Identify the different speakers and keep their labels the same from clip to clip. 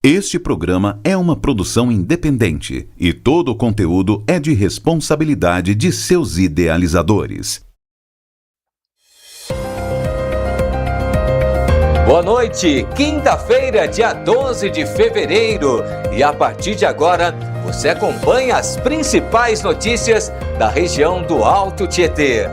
Speaker 1: Este programa é uma produção independente e todo o conteúdo é de responsabilidade de seus idealizadores.
Speaker 2: Boa noite, quinta-feira, dia 12 de fevereiro, e a partir de agora você acompanha as principais notícias da região do Alto Tietê.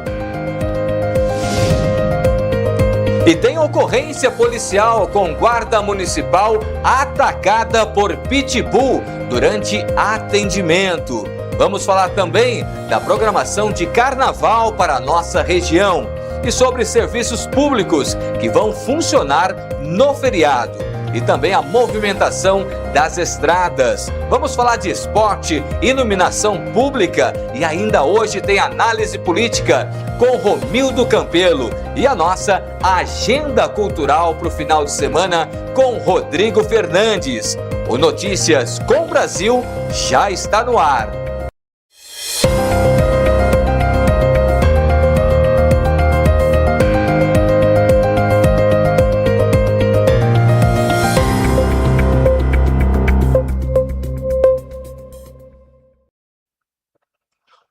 Speaker 2: E tem ocorrência policial com guarda municipal atacada por pitbull durante atendimento. Vamos falar também da programação de carnaval para a nossa região e sobre serviços públicos que vão funcionar no feriado. E também a movimentação das estradas. Vamos falar de esporte, iluminação pública e ainda hoje tem análise política com Romildo Campelo e a nossa agenda cultural para o final de semana com Rodrigo Fernandes. O Notícias com Brasil já está no ar.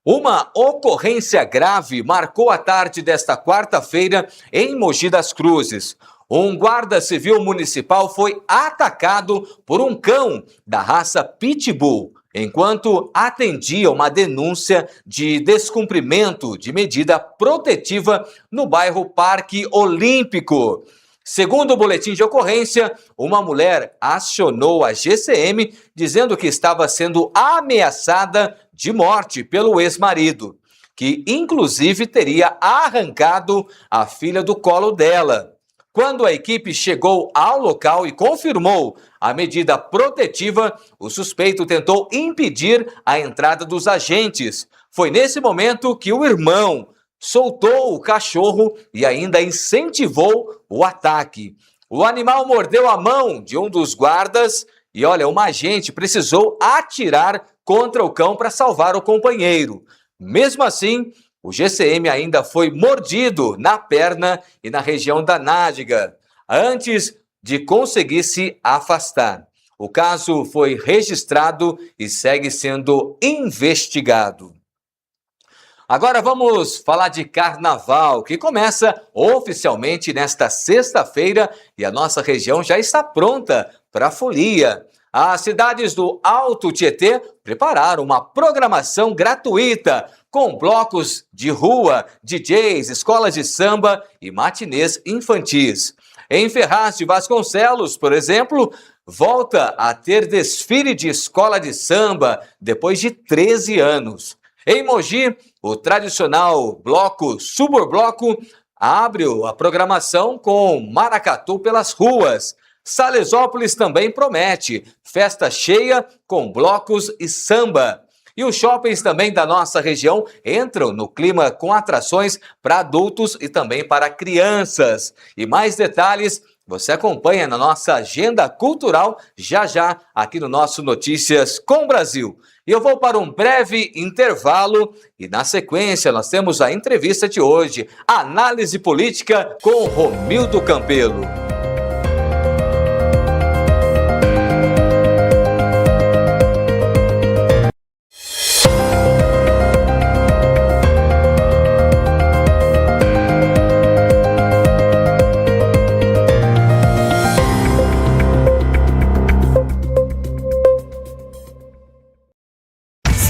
Speaker 2: Uma ocorrência grave marcou a tarde desta quarta-feira em Mogi das Cruzes. Um guarda civil municipal foi atacado por um cão da raça pitbull, enquanto atendia uma denúncia de descumprimento de medida protetiva no bairro Parque Olímpico. Segundo o boletim de ocorrência, uma mulher acionou a GCM dizendo que estava sendo ameaçada de morte pelo ex-marido, que inclusive teria arrancado a filha do colo dela. Quando a equipe chegou ao local e confirmou a medida protetiva, o suspeito tentou impedir a entrada dos agentes. Foi nesse momento que o irmão soltou o cachorro e ainda incentivou o ataque. O animal mordeu a mão de um dos guardas e, uma agente precisou atirar contra o cão para salvar o companheiro. Mesmo assim, o GCM ainda foi mordido na perna e na região da nádega, antes de conseguir se afastar. O caso foi registrado e segue sendo investigado. Agora vamos falar de carnaval, que começa oficialmente nesta sexta-feira e a nossa região já está pronta para a folia. As cidades do Alto Tietê prepararam uma programação gratuita com blocos de rua, DJs, escolas de samba e matinês infantis. Em Ferraz de Vasconcelos, por exemplo, volta a ter desfile de escola de samba depois de 13 anos. Em Mogi, o tradicional bloco Suburbloco abre a programação com maracatu pelas ruas. Salesópolis também promete festa cheia com blocos e samba. E os shoppings também da nossa região entram no clima com atrações para adultos e também para crianças. E mais detalhes você acompanha na nossa agenda cultural já aqui no nosso Notícias com Brasil. E eu vou para um breve intervalo e na sequência nós temos a entrevista de hoje, análise política com Romildo Campelo.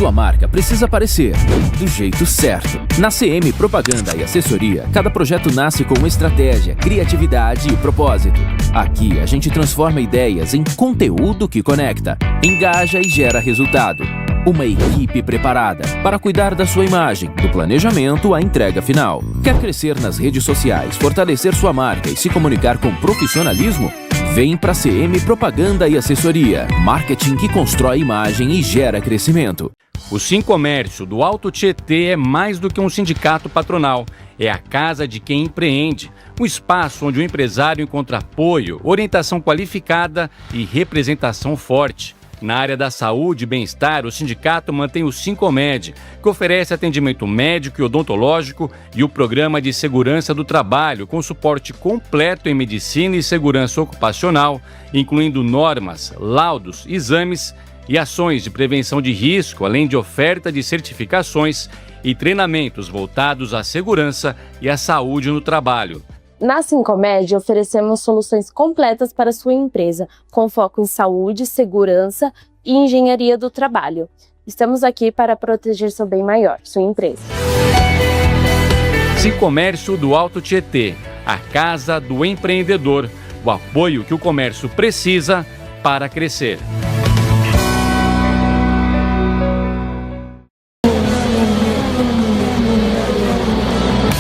Speaker 3: Sua marca precisa aparecer do jeito certo. Na CM Propaganda e Assessoria, cada projeto nasce com estratégia, criatividade e propósito. Aqui a gente transforma ideias em conteúdo que conecta, engaja e gera resultado. Uma equipe preparada para cuidar da sua imagem, do planejamento à entrega final. Quer crescer nas redes sociais, fortalecer sua marca e se comunicar com profissionalismo? Vem para CM Propaganda e Assessoria. Marketing que constrói imagem e gera crescimento.
Speaker 4: O Sincomércio do Alto Tietê é mais do que um sindicato patronal. É a casa de quem empreende. Um espaço onde o empresário encontra apoio, orientação qualificada e representação forte. Na área da saúde e bem-estar, o sindicato mantém o Sincomed, que oferece atendimento médico e odontológico, e o Programa de Segurança do Trabalho, com suporte completo em medicina e segurança ocupacional, incluindo normas, laudos, exames e ações de prevenção de risco, além de oferta de certificações e treinamentos voltados à segurança e à saúde no trabalho.
Speaker 5: Na Sincomed, oferecemos soluções completas para sua empresa, com foco em saúde, segurança e engenharia do trabalho. Estamos aqui para proteger seu bem maior, sua empresa.
Speaker 4: Sincomércio do Alto Tietê, a casa do empreendedor, o apoio que o comércio precisa para crescer.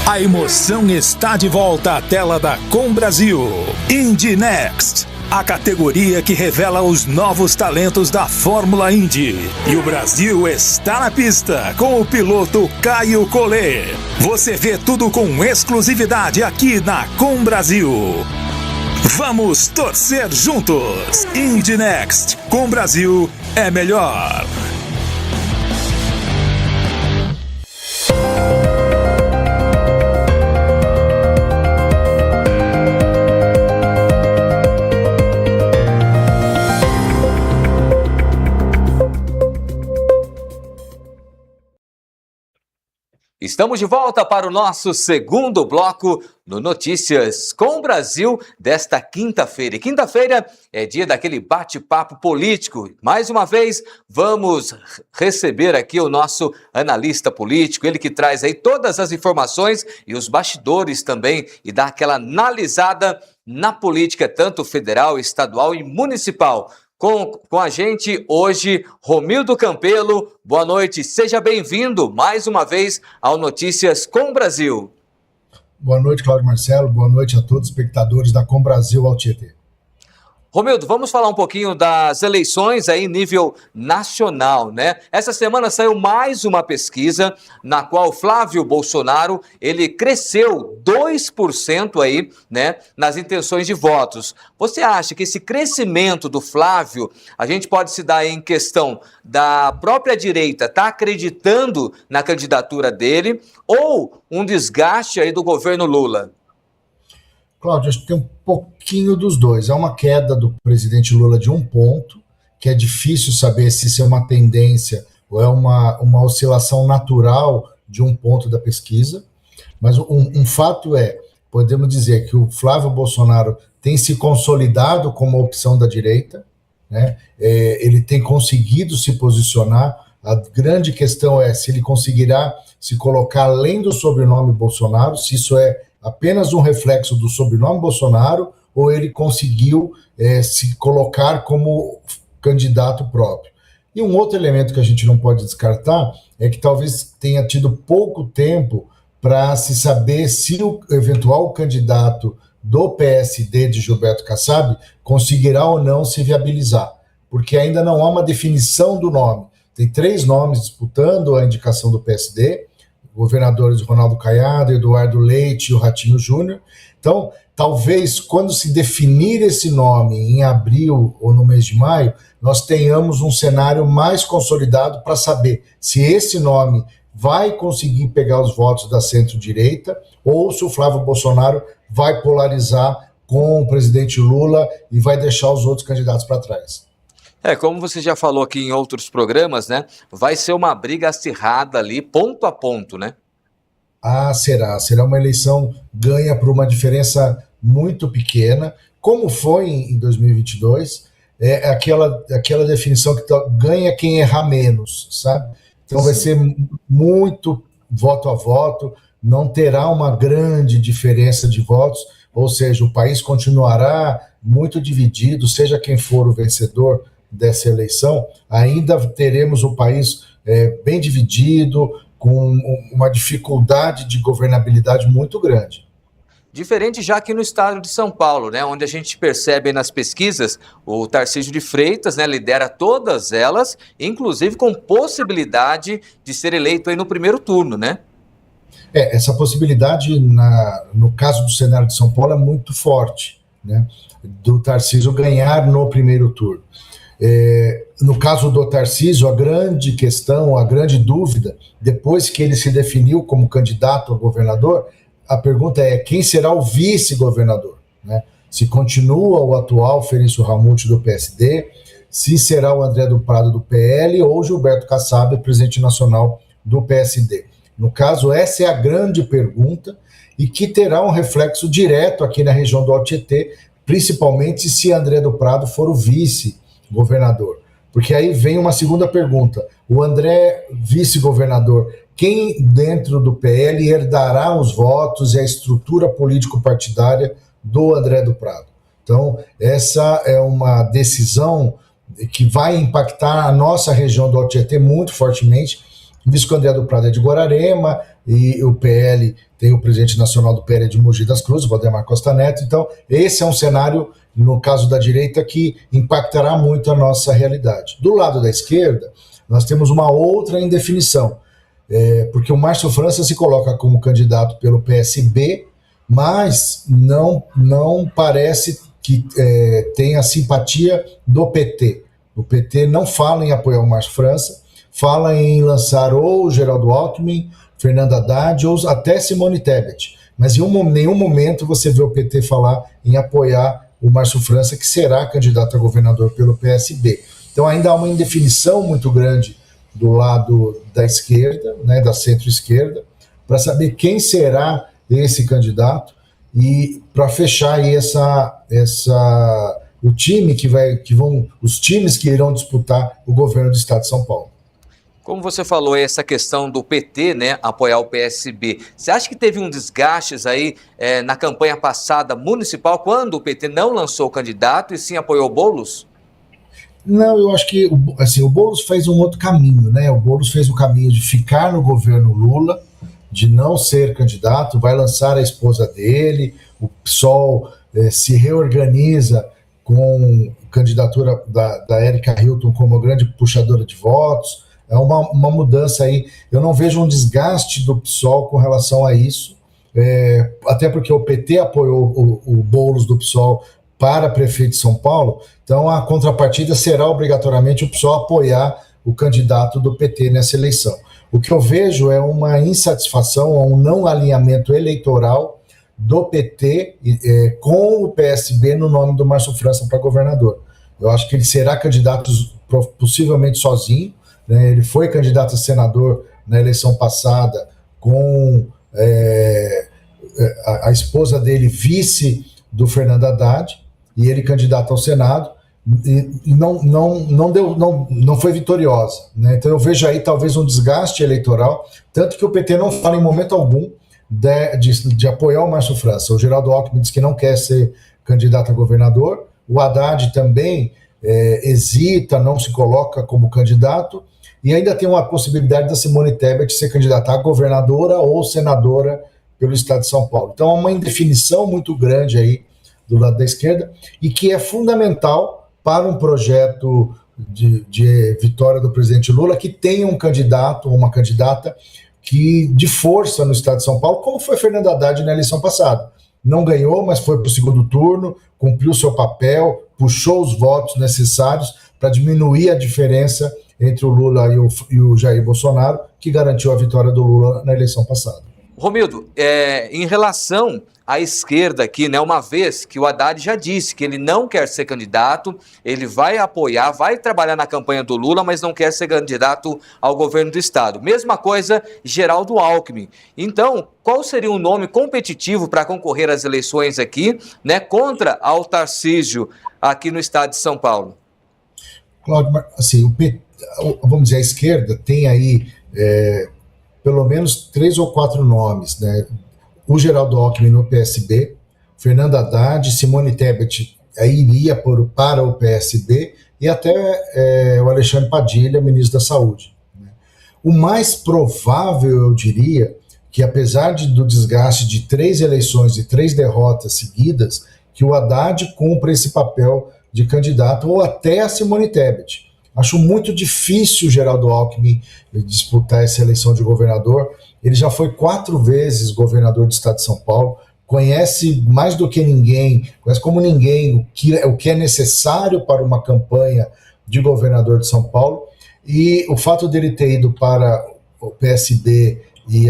Speaker 6: A emoção está de volta à tela da Com Brasil. Indy Next, a categoria que revela os novos talentos da Fórmula Indy. E o Brasil está na pista com o piloto Caio Collet. Você vê tudo com exclusividade aqui na Com Brasil. Vamos torcer juntos. Indy Next, Com Brasil é melhor.
Speaker 2: Estamos de volta para o nosso segundo bloco no Notícias com o Brasil desta quinta-feira. E quinta-feira é dia daquele bate-papo político. Mais uma vez, vamos receber aqui o nosso analista político, ele que traz aí todas as informações e os bastidores também e dá aquela analisada na política, tanto federal, estadual e municipal. Com a gente hoje, Romildo Campelo. Boa noite, seja bem-vindo mais uma vez ao Notícias com o Brasil.
Speaker 7: Boa noite, Cláudio Marcelo. Boa noite a todos os espectadores da Com Brasil ao Tietê.
Speaker 2: Romildo, vamos falar um pouquinho das eleições aí em nível nacional, né? Essa semana saiu mais uma pesquisa na qual Flávio Bolsonaro, ele cresceu 2% aí, né, nas intenções de votos. Você acha que esse crescimento do Flávio, a gente pode se dar em questão da própria direita tá acreditando na candidatura dele ou um desgaste aí do governo Lula?
Speaker 7: Cláudio, acho que tem um pouquinho dos dois. Há uma queda do presidente Lula de 1 ponto, que é difícil saber se isso é uma tendência ou é uma oscilação natural de 1 ponto da pesquisa. Mas um fato é, podemos dizer que o Flávio Bolsonaro tem se consolidado como opção da direita, né? Ele tem conseguido se posicionar. A grande questão é se ele conseguirá se colocar além do sobrenome Bolsonaro, se isso é apenas um reflexo do sobrenome Bolsonaro ou ele conseguiu se colocar como candidato próprio. E um outro elemento que a gente não pode descartar é que talvez tenha tido pouco tempo para se saber se o eventual candidato do PSD de Gilberto Kassab conseguirá ou não se viabilizar, porque ainda não há uma definição do nome. Tem 3 nomes disputando a indicação do PSD, governadores Ronaldo Caiado, Eduardo Leite e o Ratinho Júnior. Então, talvez quando se definir esse nome em abril ou no mês de maio, nós tenhamos um cenário mais consolidado para saber se esse nome vai conseguir pegar os votos da centro-direita ou se o Flávio Bolsonaro vai polarizar com o presidente Lula e vai deixar os outros candidatos para trás.
Speaker 2: Como você já falou aqui em outros programas, né? Vai ser uma briga acirrada ali, ponto a ponto, né?
Speaker 7: Será uma eleição ganha por uma diferença muito pequena, como foi em 2022, aquela definição que ganha quem errar menos, sabe? Então vai ser muito voto a voto, não terá uma grande diferença de votos, ou seja, o país continuará muito dividido, seja quem for o vencedor dessa eleição, ainda teremos o país bem dividido, com uma dificuldade de governabilidade muito grande.
Speaker 2: Diferente já aqui no estado de São Paulo, né, onde a gente percebe nas pesquisas, o Tarcísio de Freitas, né, lidera todas elas, inclusive com possibilidade de ser eleito aí no primeiro turno, né?
Speaker 7: Essa possibilidade, no caso do cenário de São Paulo, é muito forte, né, do Tarcísio ganhar no primeiro turno. No caso do Tarcísio, a grande questão, a grande dúvida, depois que ele se definiu como candidato a governador, a pergunta é quem será o vice-governador, né? Se continua o atual Felício Ramute do PSD, se será o André do Prado do PL ou Gilberto Kassab, presidente nacional do PSD. No caso, essa é a grande pergunta e que terá um reflexo direto aqui na região do Alto Tietê, principalmente se André do Prado for o vice-governador. Porque aí vem uma segunda pergunta. O André, vice-governador, quem dentro do PL herdará os votos e a estrutura político-partidária do André do Prado? Então, essa é uma decisão que vai impactar a nossa região do Alto Tietê muito fortemente, visto que o André do Prado é de Guararema e o PL tem o presidente nacional do PL de Mogi das Cruzes, Valdemar Costa Neto. Então, esse é um cenário, no caso da direita, que impactará muito a nossa realidade. Do lado da esquerda, nós temos uma outra indefinição, porque o Márcio França se coloca como candidato pelo PSB, mas não parece que tenha simpatia do PT. O PT não fala em apoiar o Márcio França, fala em lançar ou Geraldo Alckmin, Fernando Haddad ou até Simone Tebet. Mas em nenhum momento você vê o PT falar em apoiar o Márcio França, que será candidato a governador pelo PSB. Então ainda há uma indefinição muito grande do lado da esquerda, né, da centro-esquerda, para saber quem será esse candidato e para fechar aí o time os times que irão disputar o governo do estado de São Paulo.
Speaker 2: Como você falou, essa questão do PT, né, apoiar o PSB, você acha que teve um desgaste aí na campanha passada municipal, quando o PT não lançou o candidato e sim apoiou o Boulos?
Speaker 7: Não, eu acho que o Boulos fez um outro caminho, né? O Boulos fez o caminho de ficar no governo Lula, de não ser candidato, vai lançar a esposa dele, o PSOL se reorganiza com a candidatura da Érica Hilton como grande puxadora de votos. É uma mudança aí. Eu não vejo um desgaste do PSOL com relação a isso, até porque o PT apoiou o Boulos do PSOL para prefeito de São Paulo, então a contrapartida será obrigatoriamente o PSOL apoiar o candidato do PT nessa eleição. O que eu vejo é uma insatisfação, um não alinhamento eleitoral do PT com o PSB no nome do Márcio França para governador. Eu acho que ele será candidato possivelmente sozinho, né? Ele foi candidato a senador na eleição passada com a esposa dele vice do Fernando Haddad, e ele candidato ao Senado, e não foi vitoriosa, né? Então eu vejo aí talvez um desgaste eleitoral, tanto que o PT não fala em momento algum de apoiar o Márcio França. O Geraldo Alckmin diz que não quer ser candidato a governador, o Haddad também hesita, não se coloca como candidato, e ainda tem uma possibilidade da Simone Tebet ser candidata a governadora ou senadora pelo estado de São Paulo. Então há uma indefinição muito grande aí do lado da esquerda, e que é fundamental para um projeto de vitória do presidente Lula, que tenha um candidato ou uma candidata de força no estado de São Paulo, como foi Fernando Haddad na eleição passada. Não ganhou, mas foi para o segundo turno, cumpriu seu papel, puxou os votos necessários para diminuir a diferença entre o Lula e o Jair Bolsonaro, que garantiu a vitória do Lula na eleição passada.
Speaker 2: Romildo, em relação à esquerda aqui, né, uma vez que o Haddad já disse que ele não quer ser candidato, ele vai apoiar, vai trabalhar na campanha do Lula, mas não quer ser candidato ao governo do estado. Mesma coisa, Geraldo Alckmin. Então, qual seria um nome competitivo para concorrer às eleições aqui, né, contra o Tarcísio aqui no estado de São Paulo?
Speaker 7: Cláudio, assim, vamos dizer, a esquerda tem aí pelo menos 3 ou 4 nomes, né? O Geraldo Alckmin no PSB, Fernando Haddad, Simone Tebet iria para o PSB, e até o Alexandre Padilha, ministro da Saúde, né? O mais provável, eu diria, que apesar do desgaste de 3 eleições e 3 derrotas seguidas, que o Haddad cumpra esse papel de candidato, ou até a Simone Tebet. Acho muito difícil o Geraldo Alckmin disputar essa eleição de governador. Ele já foi 4 vezes governador do estado de São Paulo, conhece mais do que ninguém, conhece como ninguém o que é necessário para uma campanha de governador de São Paulo, e o fato dele ter ido para o PSB e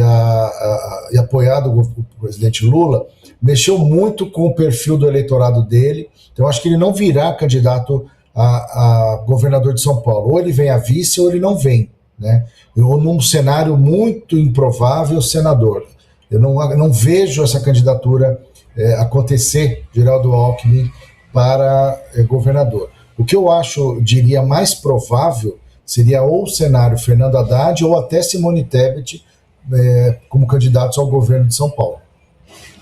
Speaker 7: apoiado o presidente Lula mexeu muito com o perfil do eleitorado dele. Então acho que ele não virá candidato a governador de São Paulo, ou ele vem a vice ou ele não vem, né? Ou num cenário muito improvável, senador. Eu não vejo essa candidatura acontecer, Geraldo Alckmin, para governador. O que eu diria mais provável seria ou o cenário Fernando Haddad ou até Simone Tebet como candidatos ao governo de São Paulo.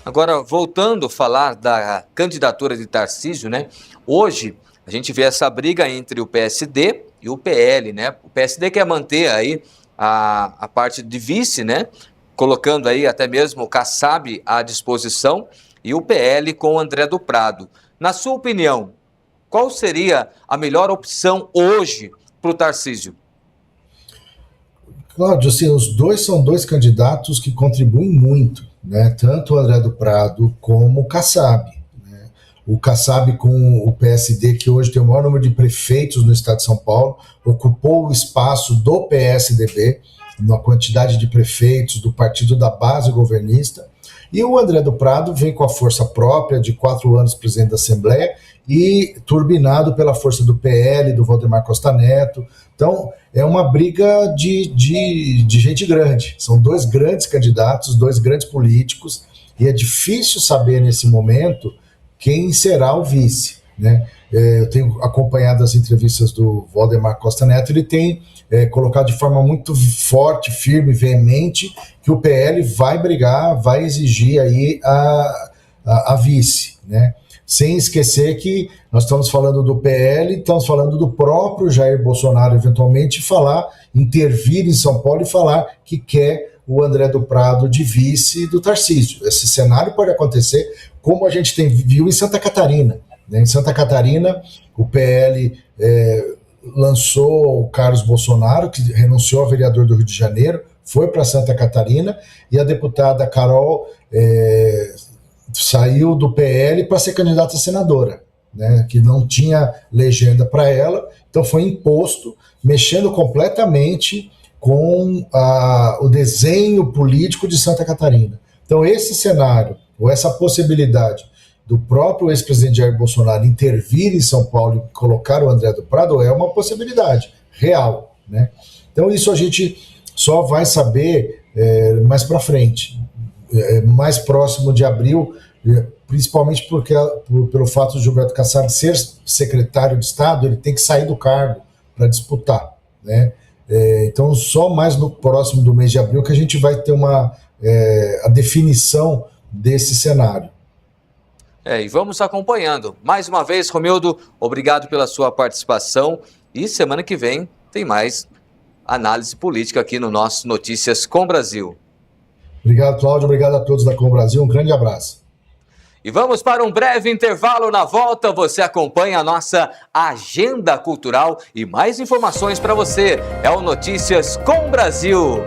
Speaker 2: Agora, voltando a falar da candidatura de Tarcísio, né? Hoje a gente vê essa briga entre o PSD e o PL, né? O PSD quer manter aí a parte de vice, né? Colocando aí até mesmo o Kassab à disposição, e o PL com o André do Prado. Na sua opinião, qual seria a melhor opção hoje para o Tarcísio?
Speaker 7: Cláudio, assim, os dois são dois candidatos que contribuem muito, né? Tanto o André do Prado como o Kassab. Né? O Kassab com o PSD, que hoje tem o maior número de prefeitos no estado de São Paulo, ocupou o espaço do PSDB, na quantidade de prefeitos do partido da base governista, e o André do Prado vem com a força própria de 4 anos presidente da Assembleia e turbinado pela força do PL, do Valdemar Costa Neto. Então, é uma briga de gente grande. São dois grandes candidatos, dois grandes políticos, e é difícil saber nesse momento quem será o vice, né? Eu tenho acompanhado as entrevistas do Valdemar Costa Neto, ele tem colocado de forma muito forte, firme, veemente, que o PL vai brigar, vai exigir aí a vice, né? Sem esquecer que nós estamos falando do PL, estamos falando do próprio Jair Bolsonaro, eventualmente, intervir em São Paulo e falar que quer o André do Prado de vice do Tarcísio. Esse cenário pode acontecer, como a gente viu em Santa Catarina. Em Santa Catarina, o PL lançou o Carlos Bolsonaro, que renunciou a vereador do Rio de Janeiro, foi para Santa Catarina, e a deputada Carol saiu do PL para ser candidata a senadora, né, que não tinha legenda para ela, então foi imposto, mexendo completamente com o desenho político de Santa Catarina. Então esse cenário, ou essa possibilidade do próprio ex-presidente Jair Bolsonaro intervir em São Paulo e colocar o André do Prado é uma possibilidade real, né? Então isso a gente só vai saber mais para frente, mais próximo de abril, principalmente pelo fato de Gilberto Kassab ser secretário de Estado, ele tem que sair do cargo para disputar, né? Então só mais no próximo do mês de abril que a gente vai ter a definição desse cenário.
Speaker 2: E vamos acompanhando. Mais uma vez, Romildo, obrigado pela sua participação, e semana que vem tem mais análise política aqui no nosso Notícias com Brasil.
Speaker 7: Obrigado, Cláudio. Obrigado a todos da Com Brasil. Um grande abraço.
Speaker 2: E vamos para um breve intervalo. Na volta você acompanha a nossa agenda cultural e mais informações para você. É o Notícias com Brasil.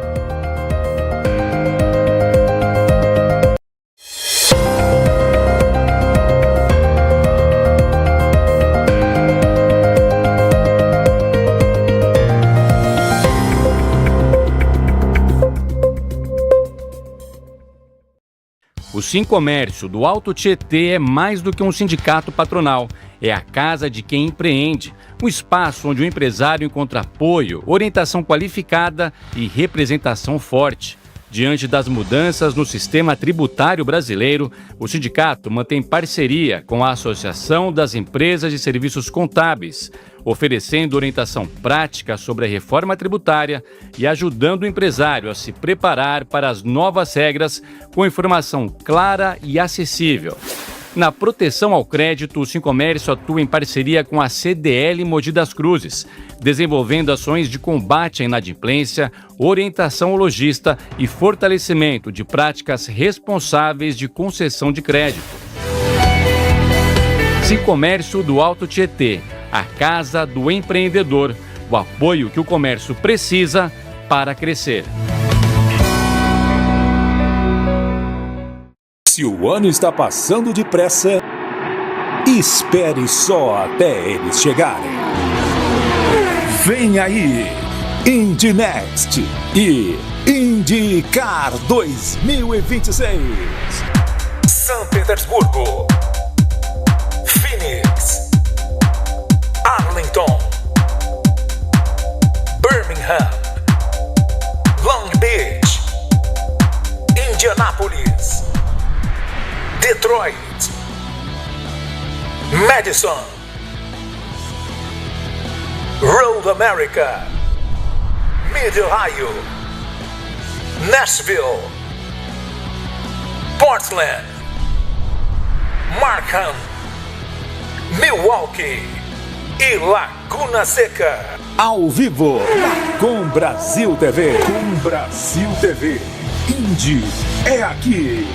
Speaker 4: O Sincomércio do Alto Tietê é mais do que um sindicato patronal. É a casa de quem empreende, um espaço onde o empresário encontra apoio, orientação qualificada e representação forte. Diante das mudanças no sistema tributário brasileiro, o sindicato mantém parceria com a Associação das Empresas de Serviços Contábeis, oferecendo orientação prática sobre a reforma tributária e ajudando o empresário a se preparar para as novas regras com informação clara e acessível. Na proteção ao crédito, o Sincomércio atua em parceria com a CDL Mogi das Cruzes, desenvolvendo ações de combate à inadimplência, orientação ao lojista e fortalecimento de práticas responsáveis de concessão de crédito. Sincomércio do Alto Tietê, a casa do empreendedor, o apoio que o comércio precisa para crescer.
Speaker 6: Se o ano está passando depressa, espere só até eles chegarem. Vem aí, Indy Next e IndyCar 2026. São Petersburgo, Phoenix, Arlington, Birmingham, Long Beach, Indianápolis, Detroit, Madison, Road America, Mid-Ohio, Nashville, Portland, Markham, Milwaukee e Laguna Seca. Ao vivo, com Brasil TV. Com Brasil TV. Indy é aqui.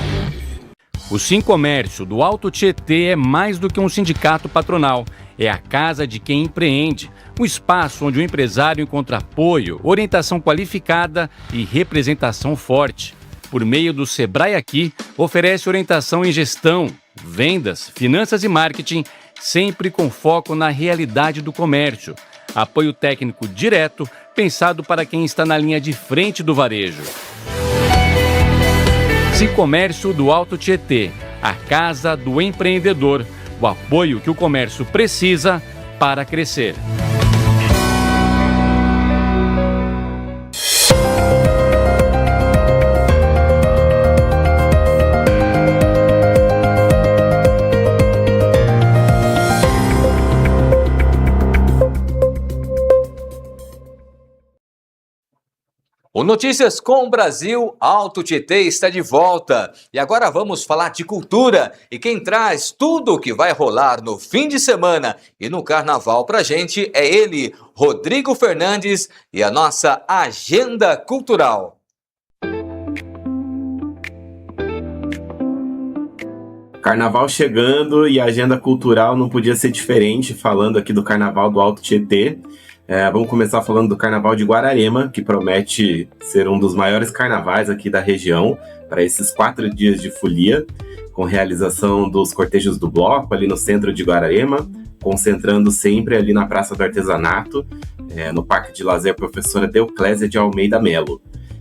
Speaker 4: O Sincomércio do Alto Tietê é mais do que um sindicato patronal. É a casa de quem empreende, um espaço onde o empresário encontra apoio, orientação qualificada e representação forte. Por meio do Sebrae Aqui, oferece orientação em gestão, vendas, finanças e marketing, sempre com foco na realidade do comércio. Apoio técnico direto, pensado para quem está na linha de frente do varejo. Sincomércio do Alto Tietê, a casa do empreendedor. O apoio que o comércio precisa para crescer.
Speaker 2: O Notícias com o Brasil Alto Tietê está de volta. E agora vamos falar de cultura. E quem traz tudo o que vai rolar no fim de semana e no carnaval pra gente é ele, Rodrigo Fernandes, e a nossa agenda cultural.
Speaker 8: Carnaval chegando e a agenda cultural não podia ser diferente, falando aqui do Carnaval do Alto Tietê. Vamos começar falando do Carnaval de Guararema, que promete ser um dos maiores carnavais aqui da região, para esses 4 dias de folia, com realização dos cortejos do bloco ali no centro de Guararema, concentrando sempre ali na Praça do Artesanato, no Parque de Lazer Professora Deoclésia de Almeida Melo.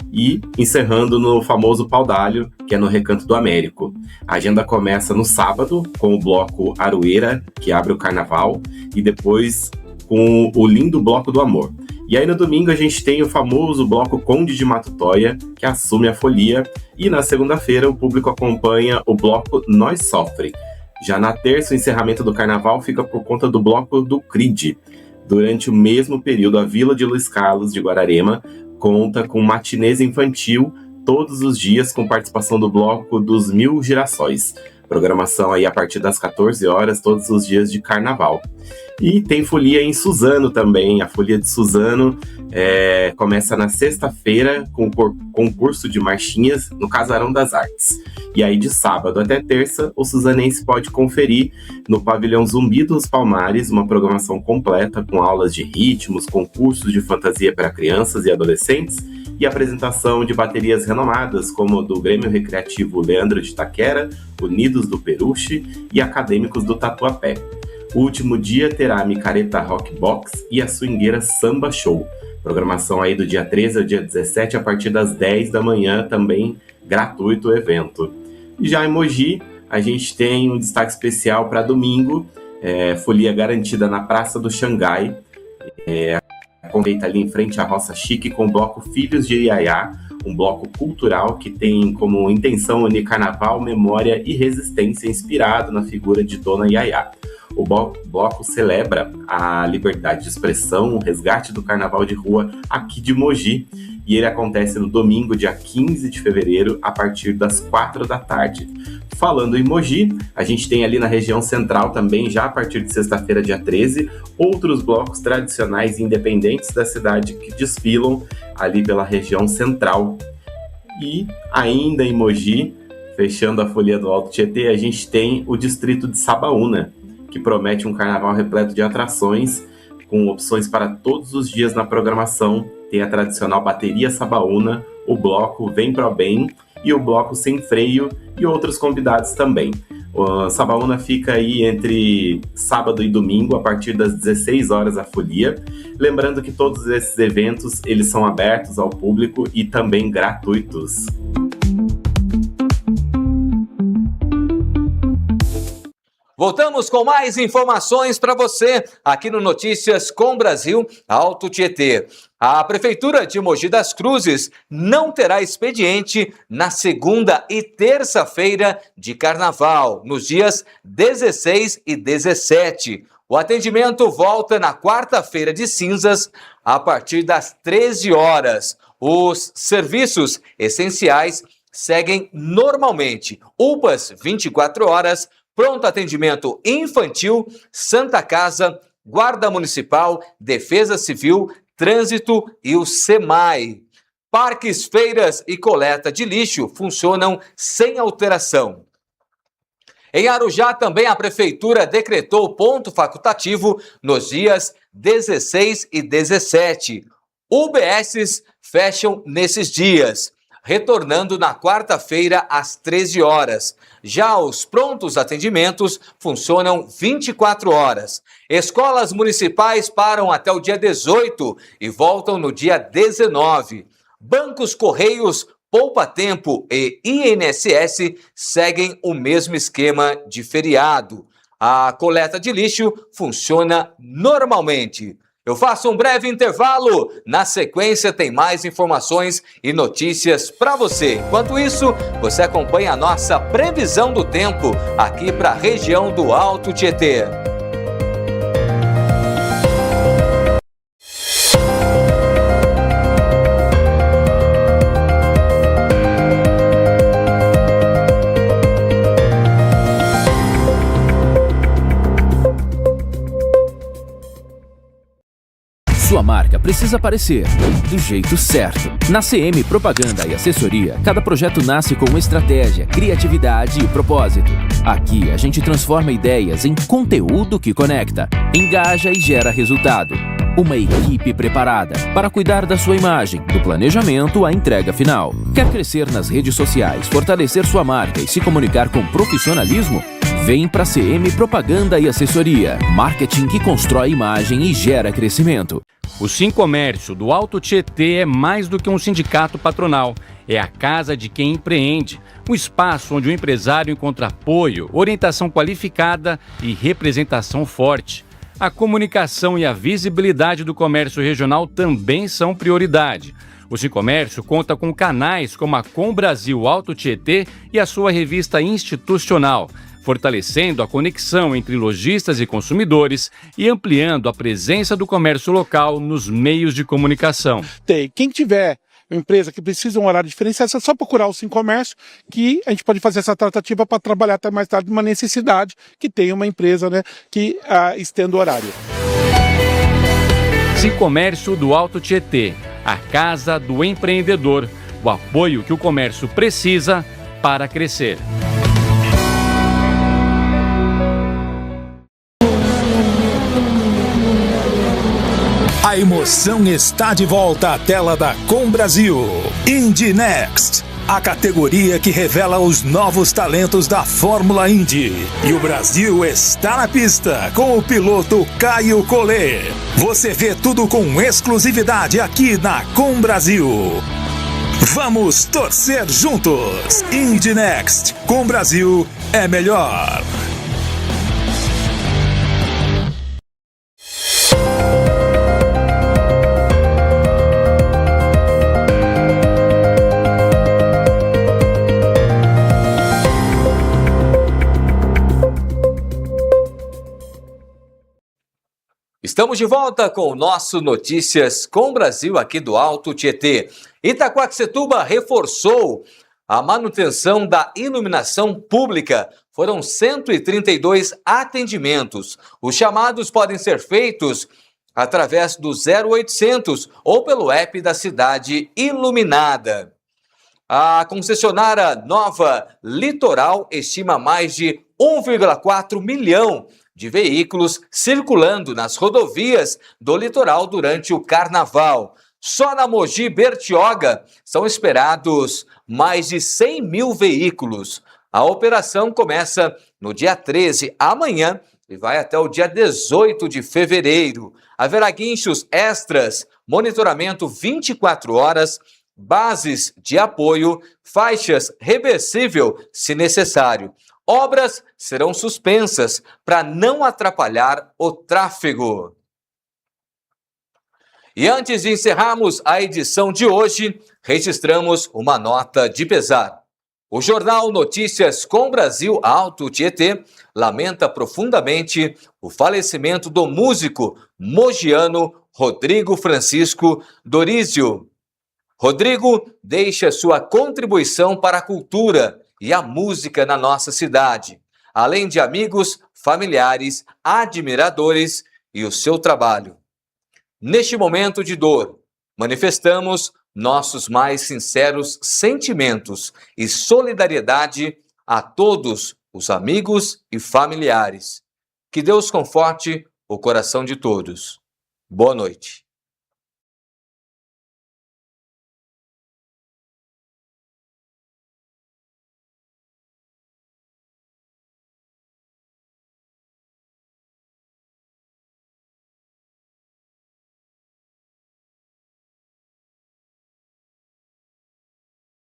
Speaker 8: E encerrando no famoso Paudalho, que é no Recanto do Américo. A agenda começa no sábado, com o bloco Aroeira, que abre o carnaval, e depois com o lindo Bloco do Amor. E aí no domingo a gente tem o famoso Bloco Conde de Matutóia, que assume a folia, e na segunda-feira o público acompanha o Bloco Nós Sofre. Já na terça, o encerramento do carnaval fica por conta do Bloco do CRID. Durante o mesmo período, a Vila de Luiz Carlos de Guararema conta com matinês infantil todos os dias, com participação do Bloco dos 1000 Girassóis. Programação aí a partir das 14 horas, todos os dias de carnaval. E tem folia em Suzano também. A folia de Suzano começa na sexta-feira com o concurso de marchinhas no Casarão das Artes. E aí de sábado até terça, o suzanense pode conferir no Pavilhão Zumbi dos Palmares uma programação completa com aulas de ritmos, concursos de fantasia para crianças e adolescentes e apresentação de baterias renomadas como do Grêmio Recreativo Leandro de Itaquera, Unidos do Peruche e Acadêmicos do Tatuapé. O último dia terá a Micareta Rock Box e a Swingueira Samba Show. Programação aí do dia 13 ao dia 17, a partir das 10 da manhã, também gratuito o evento. E já em Mogi, a gente tem um destaque especial para domingo, folia garantida na Praça do Xangai, feita ali em frente à Roça Chique, com o bloco Filhos de Iaiá, um bloco cultural que tem como intenção unir carnaval, memória e resistência, inspirado na figura de Dona Iaiá. O bloco celebra a liberdade de expressão, o resgate do carnaval de rua aqui de Mogi, e ele acontece no domingo, dia 15 de fevereiro, a partir das 4 da tarde. Falando em Mogi, a gente tem ali na região central também, já a partir de sexta-feira, dia 13, outros blocos tradicionais e independentes da cidade que desfilam ali pela região central. E ainda em Mogi, fechando a folia do Alto Tietê, a gente tem o distrito de Sabaúna, que promete um carnaval repleto de atrações, com opções para todos os dias na programação. Tem a tradicional bateria Sabaúna, o bloco Vem Pro Bem e o Bloco Sem Freio e outros convidados também. O Sabaúna fica aí entre sábado e domingo, a partir das 16 horas, a folia. Lembrando que todos esses eventos, eles são abertos ao público e também gratuitos.
Speaker 2: Voltamos com mais informações para você aqui no Notícias com Brasil Alto Tietê. A Prefeitura de Mogi das Cruzes não terá expediente na segunda e terça-feira de Carnaval, nos dias 16 e 17. O atendimento volta na quarta-feira de cinzas, a partir das 13 horas. Os serviços essenciais seguem normalmente. UPAs 24 horas, pronto atendimento infantil, Santa Casa, Guarda Municipal, Defesa Civil, Trânsito e o SEMAI. Parques, feiras e coleta de lixo funcionam sem alteração. Em Arujá, também a Prefeitura decretou ponto facultativo nos dias 16 e 17. UBSs fecham nesses dias, retornando na quarta-feira às 13 horas. Já os prontos atendimentos funcionam 24 horas. Escolas municipais param até o dia 18 e voltam no dia 19. Bancos, Correios, Poupa Tempo e INSS seguem o mesmo esquema de feriado. A coleta de lixo funciona normalmente. Eu faço um breve intervalo. Na sequência tem mais informações e notícias para você. Enquanto isso, você acompanha a nossa previsão do tempo aqui para a região do Alto Tietê.
Speaker 3: Sua marca precisa aparecer do jeito certo. Na CM Propaganda e Assessoria, cada projeto nasce com estratégia, criatividade e propósito. Aqui a gente transforma ideias em conteúdo que conecta, engaja e gera resultado. Uma equipe preparada para cuidar da sua imagem, do planejamento à entrega final. Quer crescer nas redes sociais, fortalecer sua marca e se comunicar com profissionalismo? Vem para CM Propaganda e Assessoria. Marketing que constrói imagem e gera crescimento.
Speaker 4: O Sincomércio do Alto Tietê é mais do que um sindicato patronal. É a casa de quem empreende. Um espaço onde o empresário encontra apoio, orientação qualificada e representação forte. A comunicação e a visibilidade do comércio regional também são prioridade. O Sincomércio conta com canais como a Com Brasil Alto Tietê e a sua revista institucional, fortalecendo a conexão entre lojistas e consumidores e ampliando a presença do comércio local nos meios de comunicação.
Speaker 9: Quem tiver uma empresa que precisa de um horário diferenciado, é só procurar o Sincomércio, que a gente pode fazer essa tratativa para trabalhar até mais tarde uma necessidade que tenha uma empresa, né, que estenda o horário.
Speaker 4: Sincomércio do Alto Tietê, a casa do empreendedor, o apoio que o comércio precisa para crescer.
Speaker 6: A emoção está de volta à tela da Com Brasil. Indy Next, a categoria que revela os novos talentos da Fórmula Indy. E o Brasil está na pista com o piloto Caio Collet. Você vê tudo com exclusividade aqui na Com Brasil. Vamos torcer juntos. Indy Next, Com Brasil é melhor.
Speaker 2: Estamos de volta com o nosso Notícias com Brasil aqui do Alto Tietê. Itaquaquecetuba reforçou a manutenção da iluminação pública. Foram 132 atendimentos. Os chamados podem ser feitos através do 0800 ou pelo app da Cidade Iluminada. A concessionária Nova Litoral estima mais de 1,4 milhão de veículos circulando nas rodovias do litoral durante o Carnaval. Só na Mogi Bertioga são esperados mais de 100 mil veículos. A operação começa no dia 13, amanhã, e vai até o dia 18 de fevereiro. Haverá guinchos extras, monitoramento 24 horas, bases de apoio, faixas reversível se necessário. Obras serão suspensas para não atrapalhar o tráfego. E antes de encerrarmos a edição de hoje, registramos uma nota de pesar. O jornal Notícias com Brasil Alto Tietê lamenta profundamente o falecimento do músico mogiano Rodrigo Francisco Dorizio. Rodrigo deixa sua contribuição para a cultura e a música na nossa cidade, além de amigos, familiares, admiradores e o seu trabalho. Neste momento de dor, manifestamos nossos mais sinceros sentimentos e solidariedade a todos os amigos e familiares. Que Deus conforte o coração de todos. Boa noite.